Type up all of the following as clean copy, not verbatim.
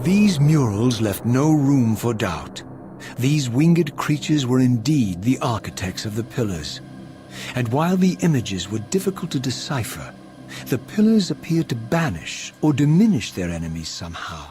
These murals left no room for doubt. These winged creatures were indeed the architects of the pillars. And while the images were difficult to decipher, the pillars appeared to banish or diminish their enemies somehow.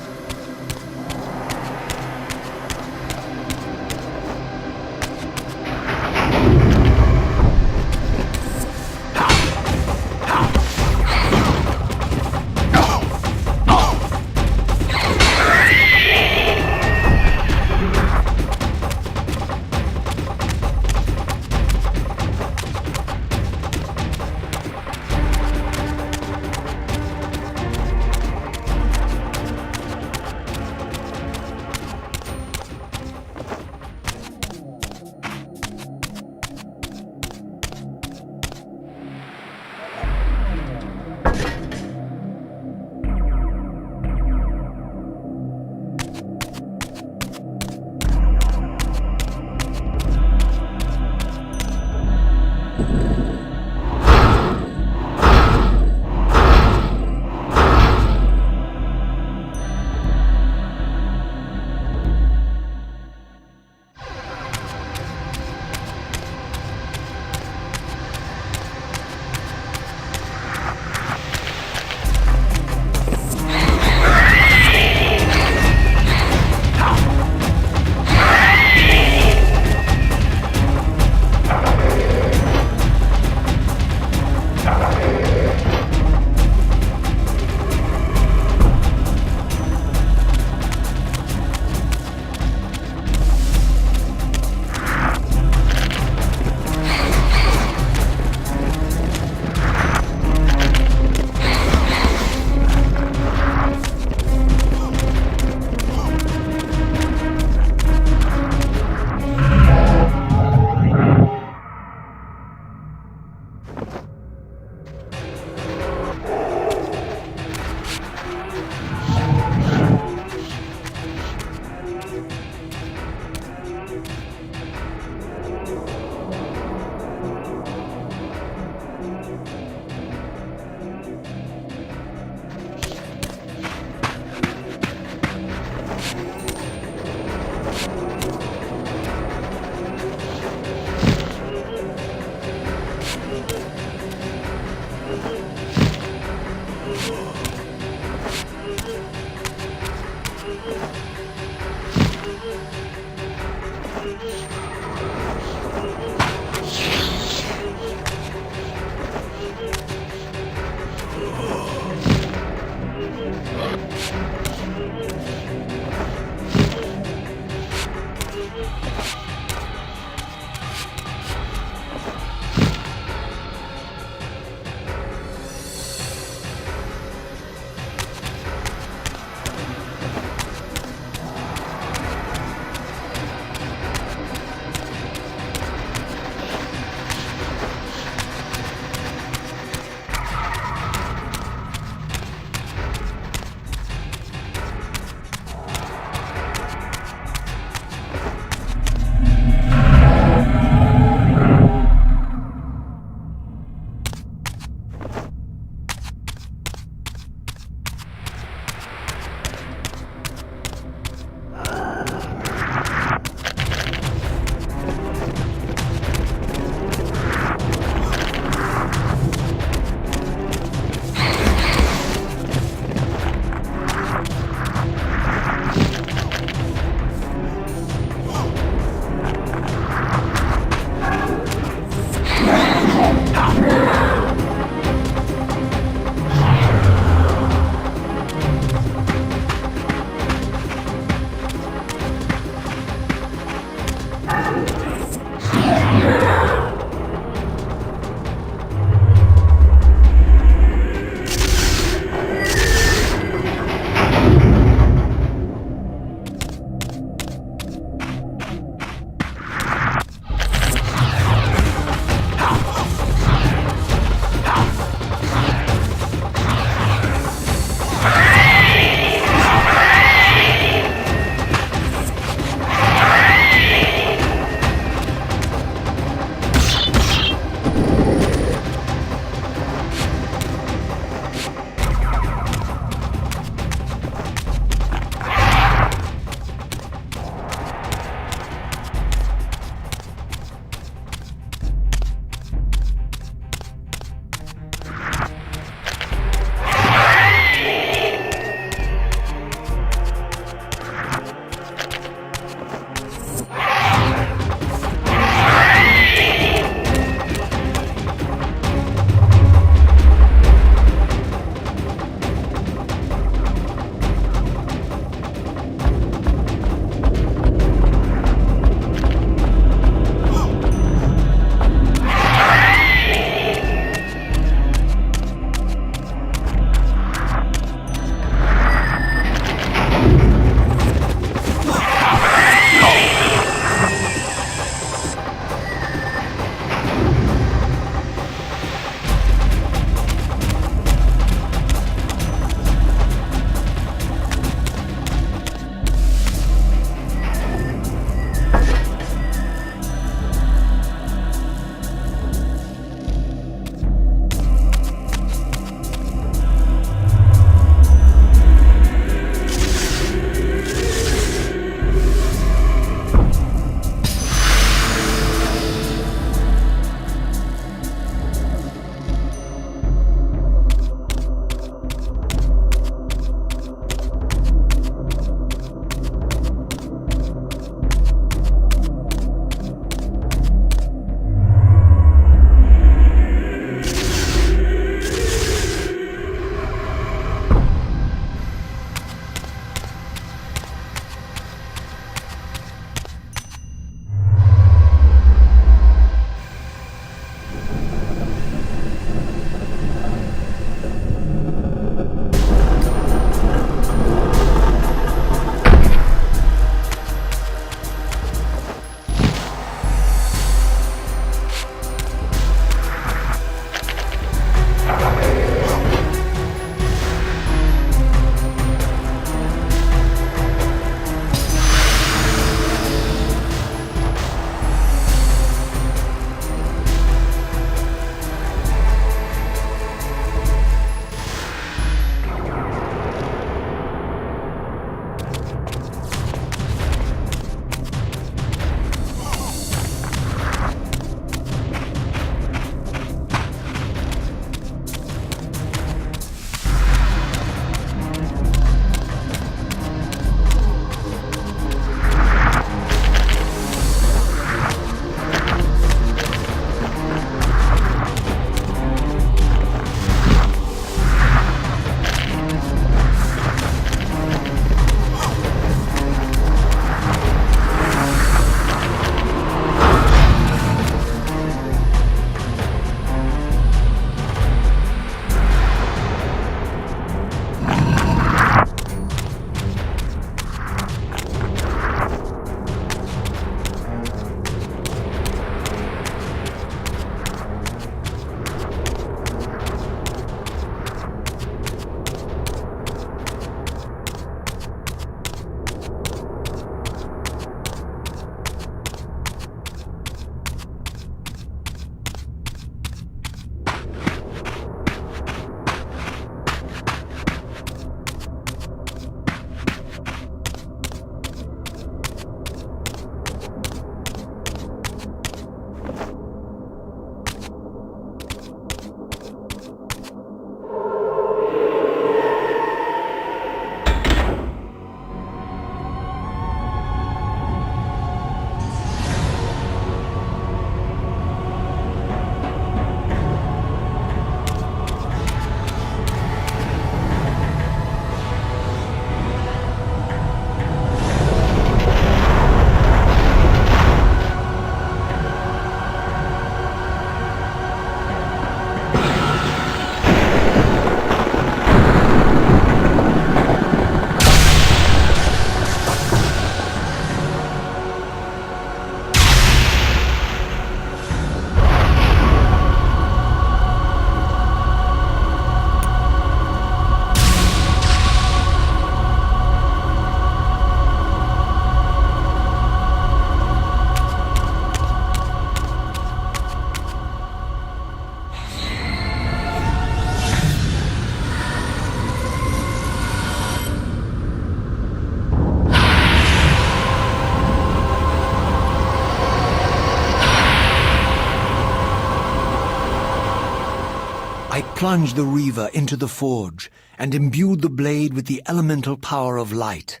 I plunged the Reaver into the forge and imbued the blade with the elemental power of light.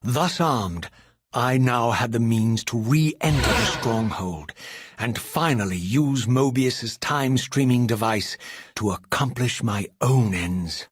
Thus armed, I now had the means to re-enter the stronghold and finally use Mobius's time-streaming device to accomplish my own ends.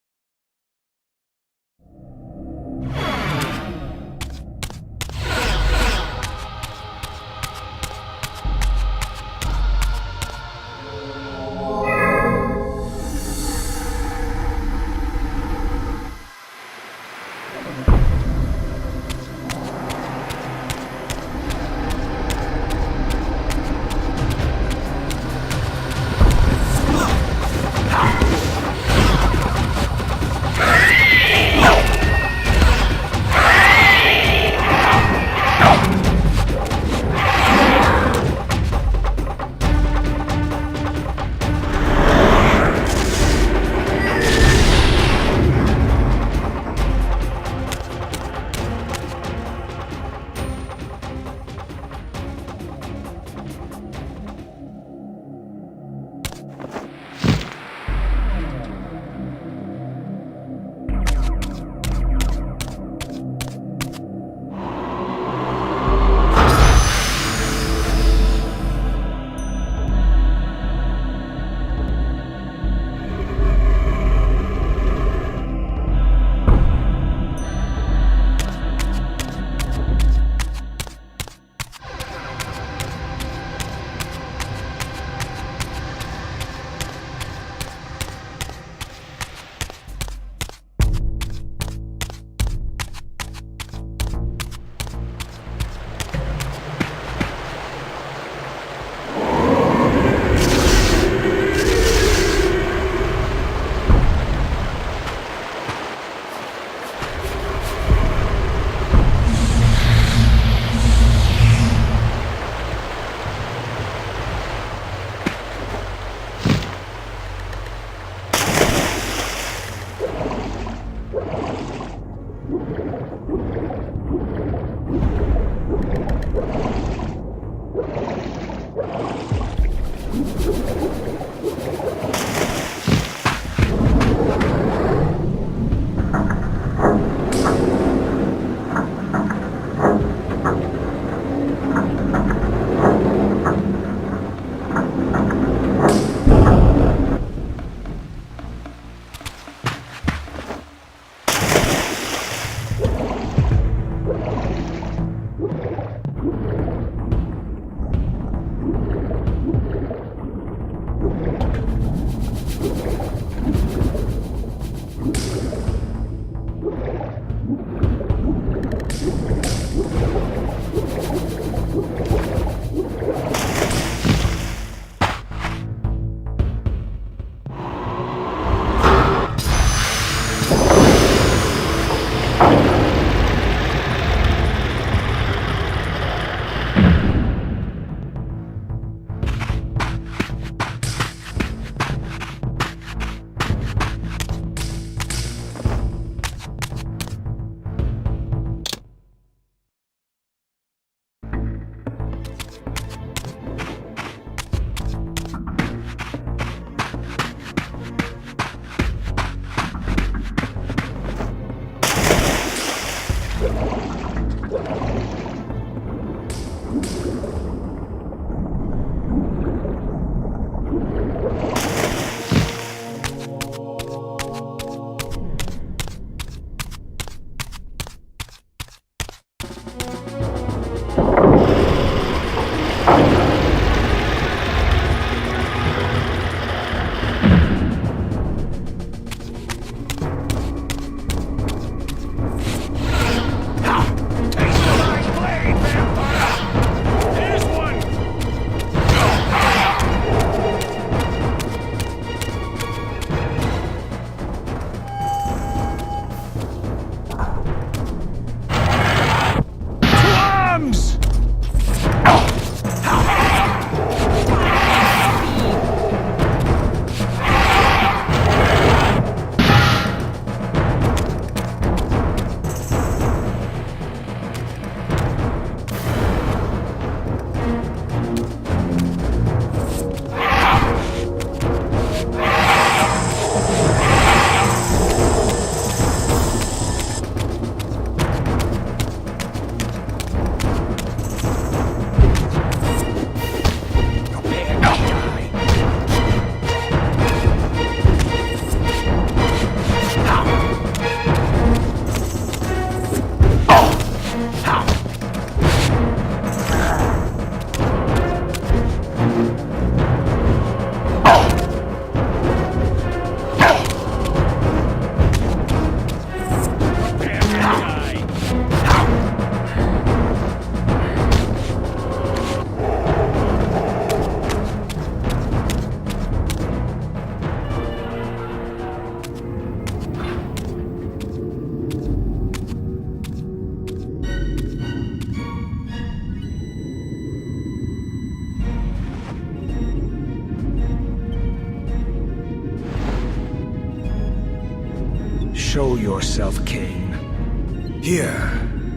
Show yourself, Kain. Here,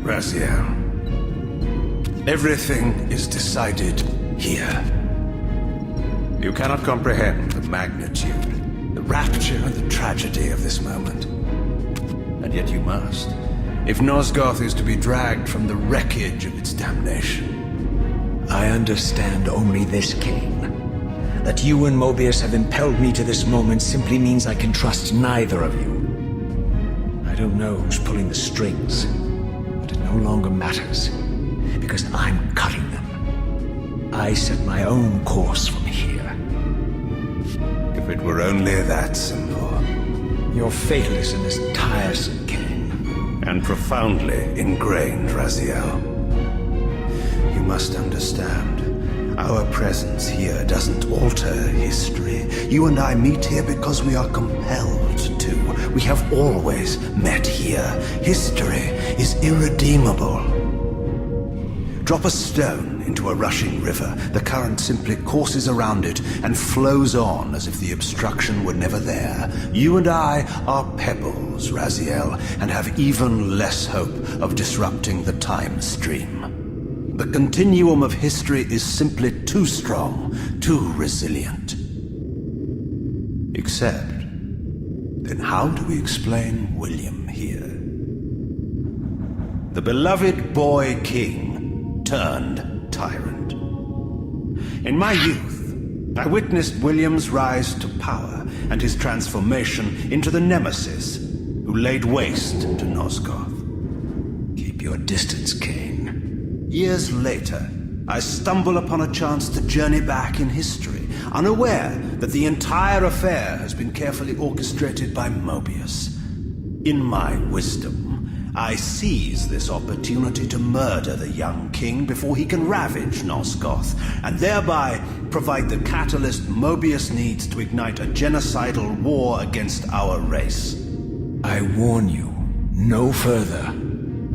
Raziel. Everything is decided here. You cannot comprehend the magnitude, the rapture and the tragedy of this moment. And yet you must, if Nosgoth is to be dragged from the wreckage of its damnation. I understand only this, Kain. That you and Mobius have impelled me to this moment simply means I can trust neither of you. I don't know who's pulling the strings, but it no longer matters, because I'm cutting them. I set my own course from here. If it were only that simple. Your fatalism is tiresome, Kain. And profoundly ingrained, Raziel. You must understand. Our presence here doesn't alter history. You and I meet here because we are compelled to. We have always met here. History is irredeemable. Drop a stone into a rushing river. The current simply courses around it and flows on as if the obstruction were never there. You and I are pebbles, Raziel, and have even less hope of disrupting the time stream. The continuum of history is simply too strong, too resilient. Except, then how do we explain William here? The beloved boy king turned tyrant. In my youth, I witnessed William's rise to power and his transformation into the nemesis who laid waste to Nosgoth. Keep your distance, Kain. Years later, I stumble upon a chance to journey back in history, unaware that the entire affair has been carefully orchestrated by Mobius. In my wisdom, I seize this opportunity to murder the young king before he can ravage Nosgoth, and thereby provide the catalyst Mobius needs to ignite a genocidal war against our race. I warn you, no further.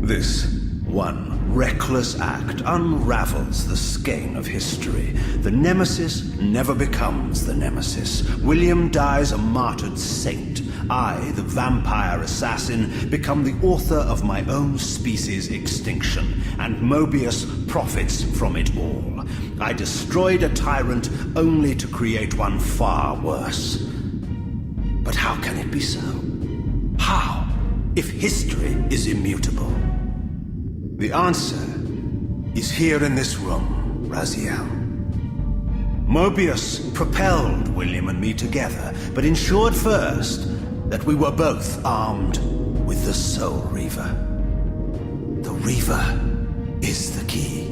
This one reckless act unravels the skein of history. The nemesis never becomes the nemesis. William dies a martyred saint. I, the vampire assassin, become the author of my own species' extinction, and Mobius profits from it all. I destroyed a tyrant only to create one far worse. But how can it be so? How, if history is immutable? The answer is here in this room, Raziel. Mobius propelled William and me together, but ensured first that we were both armed with the Soul Reaver. The Reaver is the key.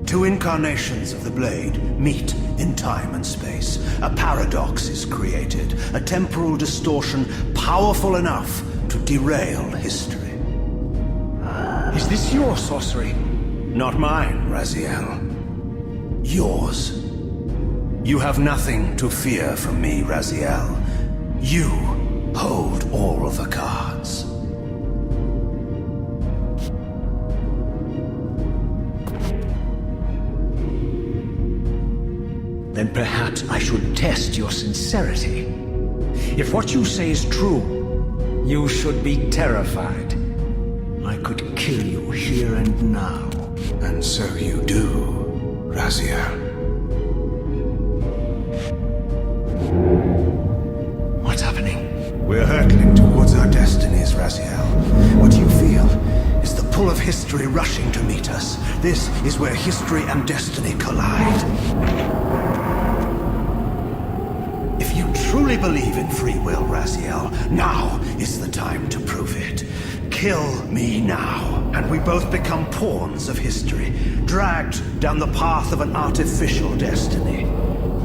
Two incarnations of the blade meet in time and space. A paradox is created, a temporal distortion powerful enough to derail history. Is this your sorcery? Not mine, Raziel. Yours. You have nothing to fear from me, Raziel. You hold all the cards. Then perhaps I should test your sincerity. If what you say is true, you should be terrified. I could kill you here and now. And so you do, Raziel. What's happening? We're hurtling towards our destinies, Raziel. What you feel is the pull of history rushing to meet us. This is where history and destiny collide. If you truly believe in free will, Raziel, now is the time to prove it. Kill me now, and we both become pawns of history, dragged down the path of an artificial destiny.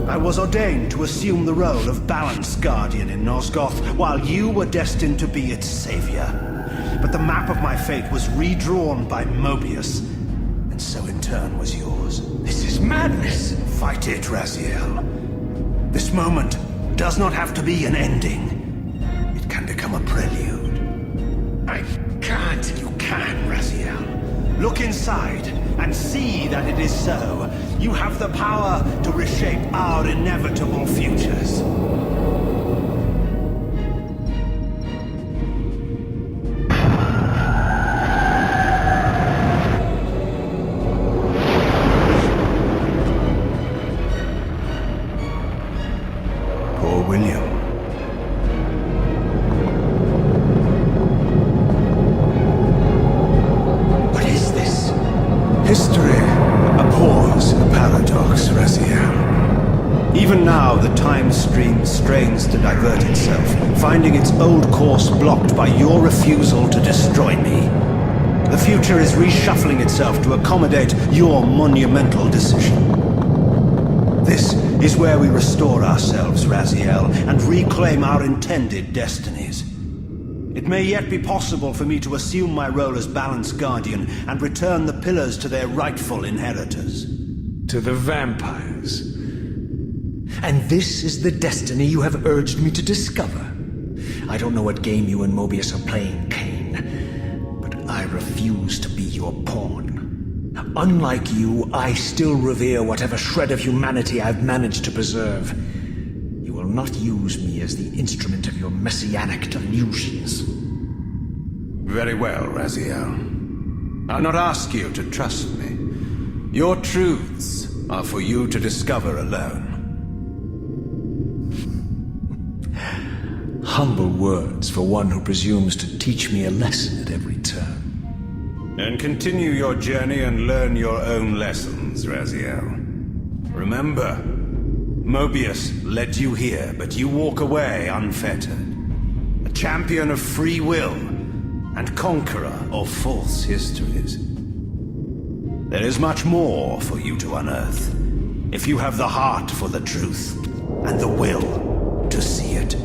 I was ordained to assume the role of Balance Guardian in Nosgoth, while you were destined to be its savior. But the map of my fate was redrawn by Mobius, and so in turn was yours. This is madness! Fight it, Raziel. This moment does not have to be an ending. It can become a prelude. I can't. You can, Raziel. Look inside and see that it is so. You have the power to reshape our inevitable futures. Poor William. What is this? History abhors a paradox, Raziel. Even now, the time stream strains to divert itself, finding its old course blocked by your refusal to destroy me. The future is reshuffling itself to accommodate your monumental decision. This is where we restore ourselves, Raziel, and reclaim our intended destinies. It may yet be possible for me to assume my role as Balance Guardian and return the pillars to their rightful inheritors. To the vampires. And this is the destiny you have urged me to discover. I don't know what game you and Mobius are playing, Kain, but I refuse to be your pawn. Unlike you, I still revere whatever shred of humanity I've managed to preserve. You will not use me as the instrument of your messianic delusions. Very well, Raziel. I'll not ask you to trust me. Your truths are for you to discover alone. Humble words for one who presumes to teach me a lesson at every turn. Then continue your journey and learn your own lessons, Raziel. Remember, Mobius led you here, but you walk away unfettered. A champion of free will and conqueror of false histories. There is much more for you to unearth, if you have the heart for the truth and the will to see it.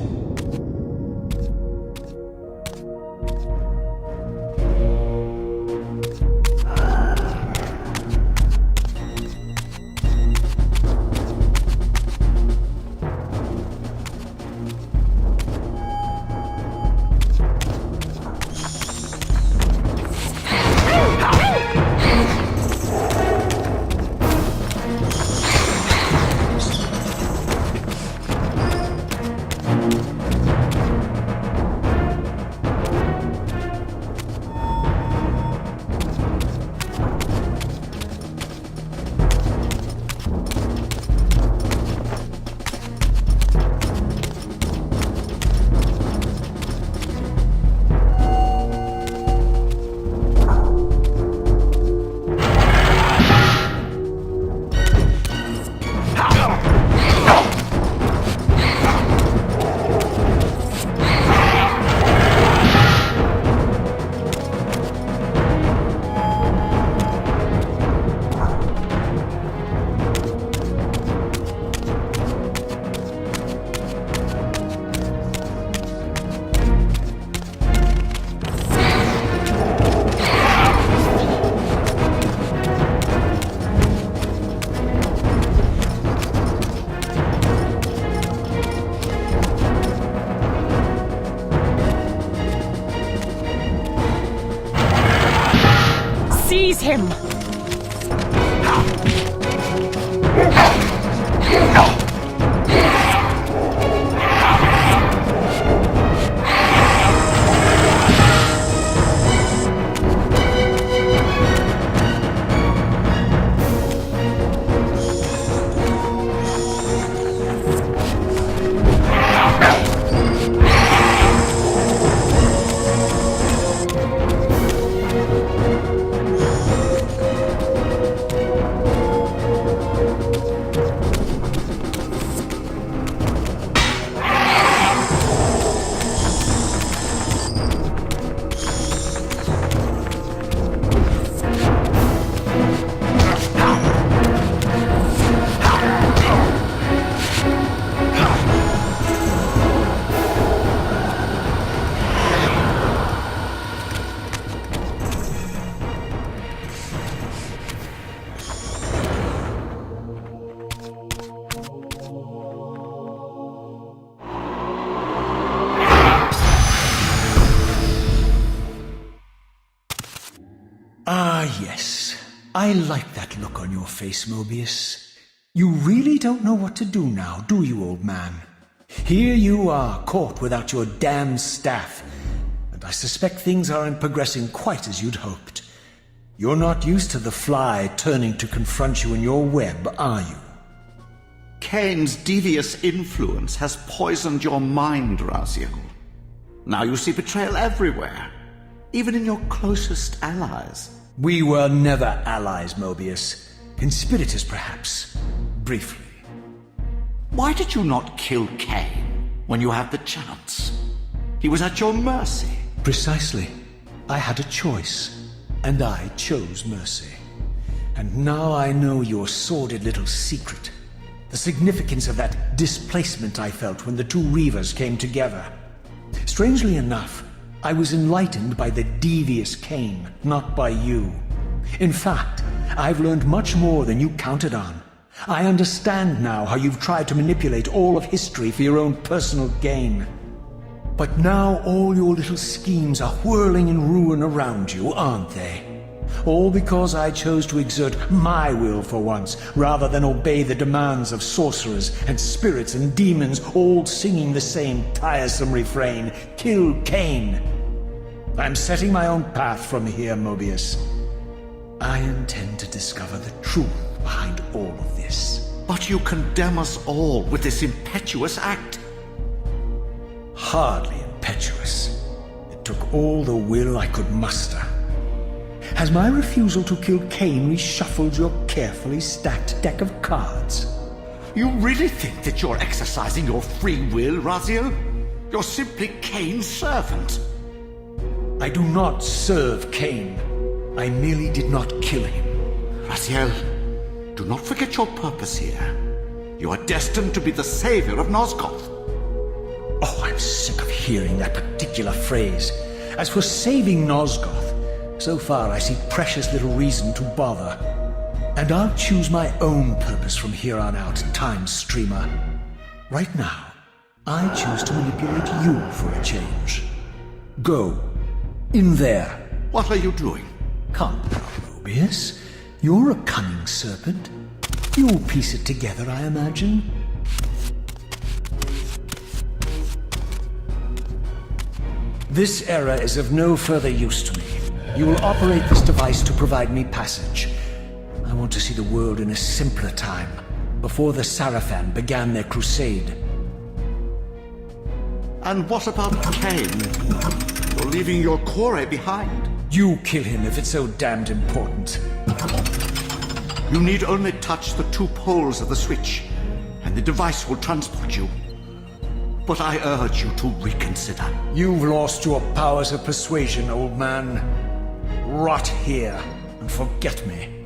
Seize him! Ah, yes. I like that look on your face, Mobius. You really don't know what to do now, do you, old man? Here you are, caught without your damned staff. And I suspect things aren't progressing quite as you'd hoped. You're not used to the fly turning to confront you in your web, are you? Kain's devious influence has poisoned your mind, Raziel. Now you see betrayal everywhere, even in your closest allies. We were never allies, Mobius. Conspirators, perhaps. Briefly. Why did you not kill Kain when you had the chance? He was at your mercy. Precisely. I had a choice, and I chose mercy. And now I know your sordid little secret. The significance of that displacement I felt when the two Reavers came together. Strangely enough, I was enlightened by the devious Kain, not by you. In fact, I've learned much more than you counted on. I understand now how you've tried to manipulate all of history for your own personal gain. But now all your little schemes are whirling in ruin around you, aren't they? All because I chose to exert my will for once, rather than obey the demands of sorcerers and spirits and demons, all singing the same tiresome refrain, "Kill Kain." I'm setting my own path from here, Mobius. I intend to discover the truth behind all of this. But you condemn us all with this impetuous act. Hardly impetuous. It took all the will I could muster. Has my refusal to kill Kain reshuffled your carefully stacked deck of cards? You really think that you're exercising your free will, Raziel? You're simply Kain's servant. I do not serve Kain. I merely did not kill him. Raziel, do not forget your purpose here. You are destined to be the savior of Nosgoth. Oh, I'm sick of hearing that particular phrase. As for saving Nosgoth, so far I see precious little reason to bother. And I'll choose my own purpose from here on out, Time Streamer. Right now, I choose to manipulate you for a change. Go. In there. What are you doing? Come now, Mobius. You're a cunning serpent. You'll piece it together, I imagine. This error is of no further use to me. You will operate this device to provide me passage. I want to see the world in a simpler time, before the Sarafan began their crusade. And what about Kain? You're leaving your core behind. You kill him if it's so damned important. You need only touch the two poles of the switch, and the device will transport you. But I urge you to reconsider. You've lost your powers of persuasion, old man. Rot here and forget me.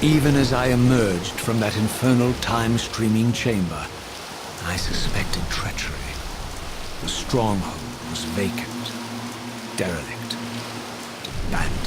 Even as I emerged from that infernal time-streaming chamber, I suspected treachery. The stronghold was vacant, derelict, abandoned.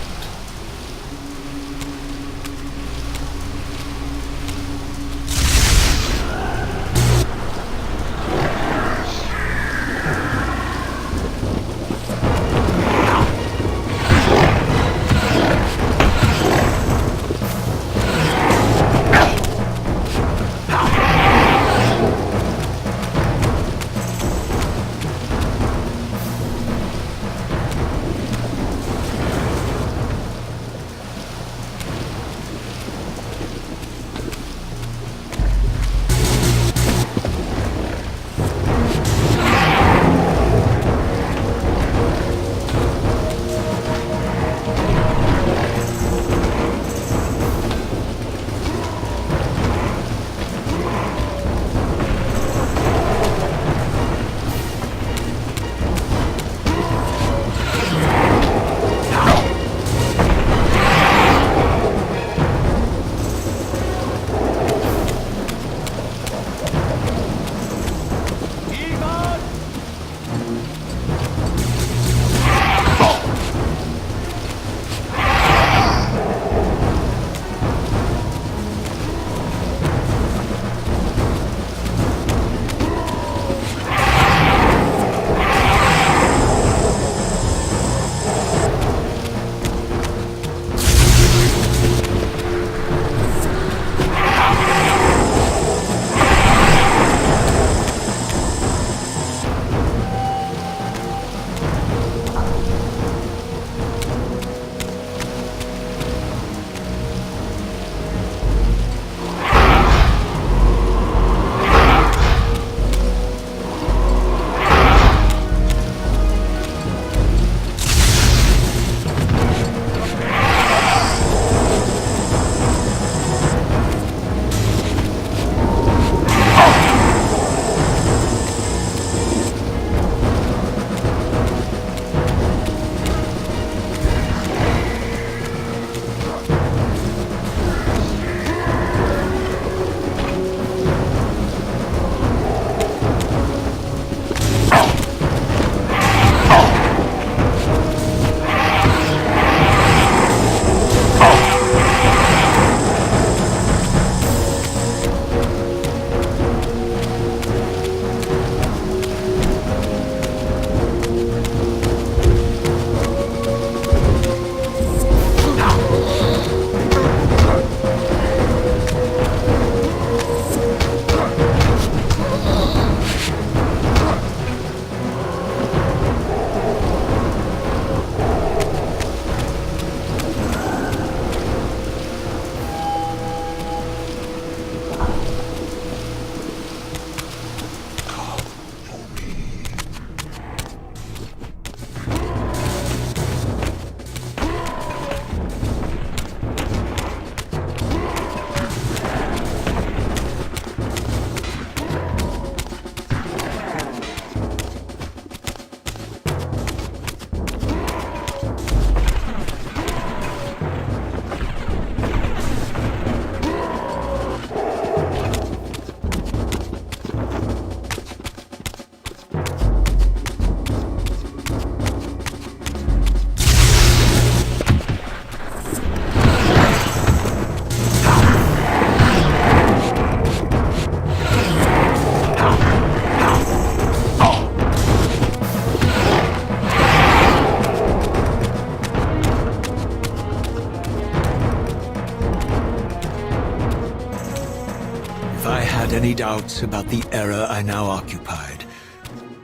any doubts about the era I now occupied,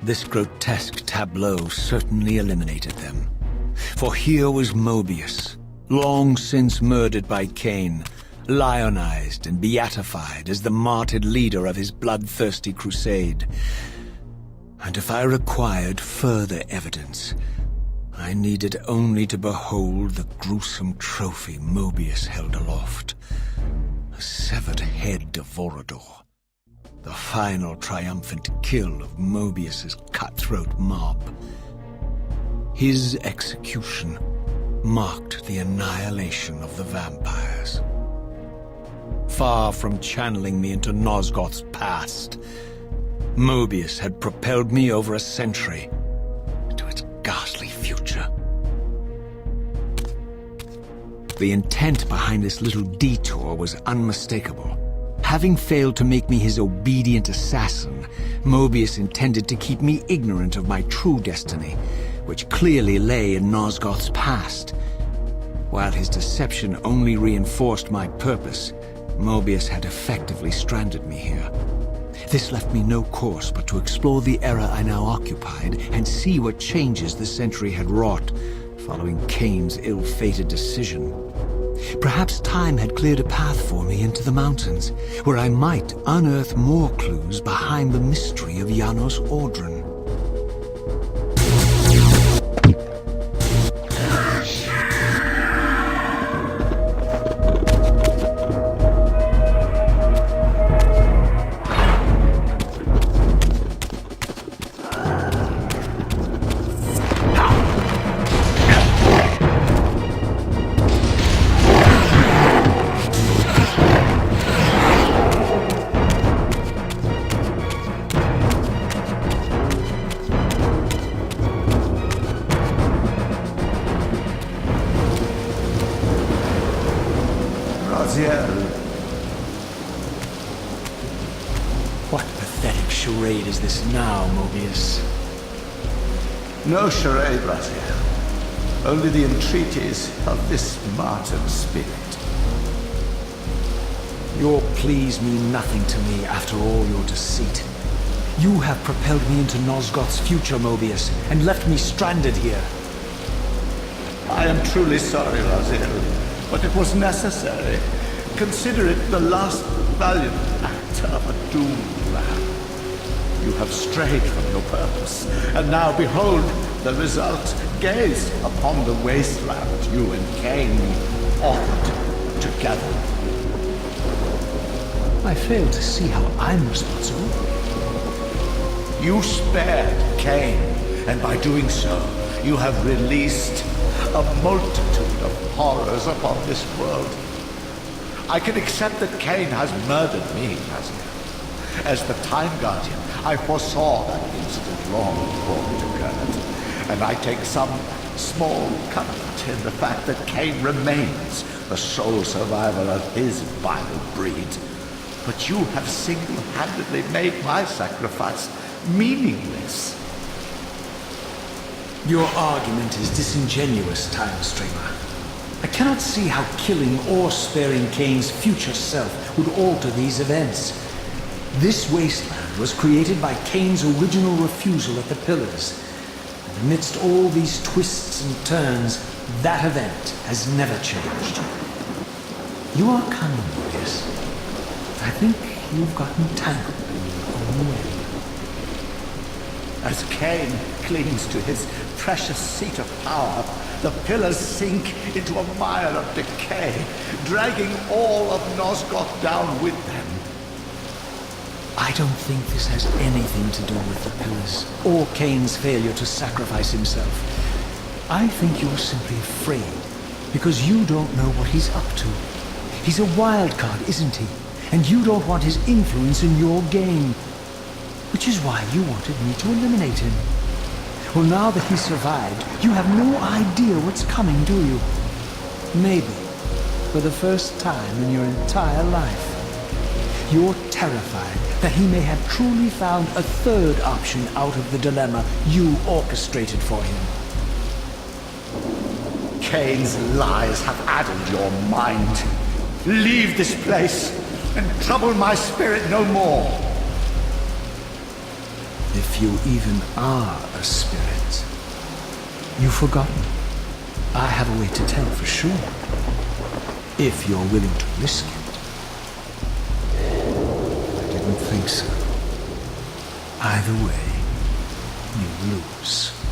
this grotesque tableau certainly eliminated them. For here was Mobius, long since murdered by Kain, lionized and beatified as the martyred leader of his bloodthirsty crusade. And if I required further evidence, I needed only to behold the gruesome trophy Mobius held aloft. A severed head of Vorador. The final triumphant kill of Mobius's cutthroat mob. His execution marked the annihilation of the vampires. Far from channeling me into Nosgoth's past, Mobius had propelled me over a century to its ghastly future. The intent behind this little detour was unmistakable. Having failed to make me his obedient assassin, Mobius intended to keep me ignorant of my true destiny, which clearly lay in Nosgoth's past. While his deception only reinforced my purpose, Mobius had effectively stranded me here. This left me no course but to explore the era I now occupied and see what changes the century had wrought following Kain's ill-fated decision. Perhaps time had cleared a path for me into the mountains, where I might unearth more clues behind the mystery of Janos Audron. What pathetic charade is this now, Mobius? No charade, Raziel. Only the entreaties of this martyred spirit. Your pleas mean nothing to me after all your deceit. You have propelled me into Nosgoth's future, Mobius, and left me stranded here. I am truly sorry, Raziel, but it was necessary. Consider it the last valiant act of a doomed man. You have strayed from your purpose, and now behold the result. Gaze upon the wasteland you and Kain authored together. I fail to see how I'm responsible. You spared Kain, and by doing so, you have released a multitude of horrors upon this world. I can accept that Kain has murdered me, as the Time Guardian. I foresaw that incident long before it occurred, and I take some small comfort in the fact that Kain remains the sole survivor of his vile breed. But you have single-handedly made my sacrifice meaningless. Your argument is disingenuous, Time Streamer. I cannot see how killing or sparing Kain's future self would alter these events. This wasteland was created by Kain's original refusal at the Pillars. And amidst all these twists and turns, that event has never changed. You are cunning, Mobius. I think you've gotten tangled in your own way. As Kain clings to his precious seat of power, the pillars sink into a mire of decay, dragging all of Nosgoth down with them. I don't think this has anything to do with the pillars, or Kain's failure to sacrifice himself. I think you're simply afraid, because you don't know what he's up to. He's a wild card, isn't he? And you don't want his influence in your game. Which is why you wanted me to eliminate him. Well, now that he survived, you have no idea what's coming, do you? Maybe, for the first time in your entire life, you're terrified that he may have truly found a third option out of the dilemma you orchestrated for him. Kain's lies have addled your mind. Leave this place. and trouble my spirit no more. If you even are a spirit. You've forgotten. I have a way to tell for sure. If you're willing to risk it. I didn't think so. Either way, you lose.